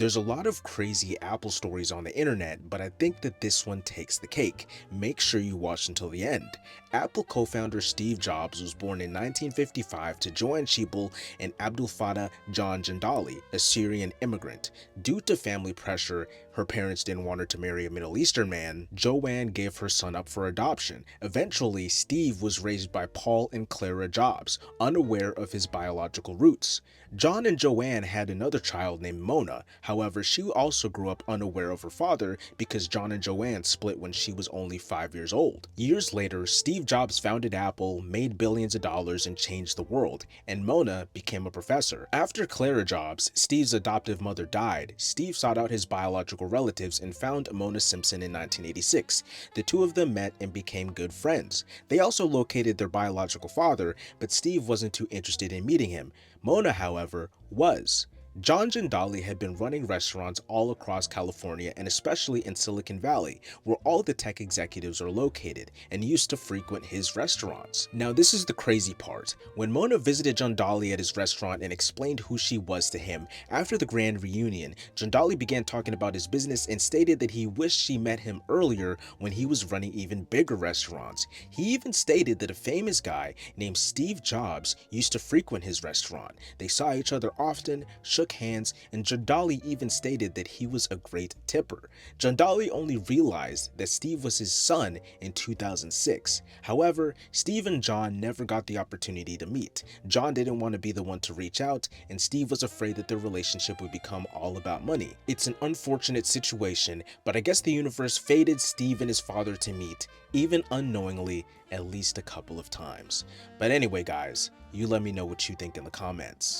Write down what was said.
There's a lot of crazy Apple stories on the internet, but I think that this one takes the cake. Make sure you watch until the end. Apple co-founder Steve Jobs was born in 1955 to Joanne Sheeple and Abdul Fattah John Jandali, a Syrian immigrant. Due to family pressure, her parents didn't want her to marry a Middle Eastern man. Joanne gave her son up for adoption. Eventually, Steve was raised by Paul and Clara Jobs, unaware of his biological roots. John and Joanne had another child named Mona. However, she also grew up unaware of her father because John and Joanne split when she was only 5 years old. Years later, Steve Jobs founded Apple, made billions of dollars, and changed the world, and Mona became a professor. After Clara Jobs, Steve's adoptive mother, died, Steve sought out his biological relatives and found Mona Simpson in 1986. The two of them met and became good friends. They also located their biological father, but Steve wasn't too interested in meeting him. Mona, however, was. John Jandali had been running restaurants all across California and especially in Silicon Valley, where all the tech executives are located, and used to frequent his restaurants. Now this is the crazy part. When Mona visited Jandali at his restaurant and explained who she was to him, after the grand reunion, Jandali began talking about his business and stated that he wished she met him earlier when he was running even bigger restaurants. He even stated that a famous guy named Steve Jobs used to frequent his restaurant. They saw each other often, shook hands, and Jandali even stated that he was a great tipper. Jandali only realized that Steve was his son in 2006. However, Steve and John never got the opportunity to meet. John didn't want to be the one to reach out, and Steve was afraid that their relationship would become all about money. It's an unfortunate situation, but I guess the universe fated Steve and his father to meet, even unknowingly, at least a couple of times. But anyway guys, you let me know what you think in the comments.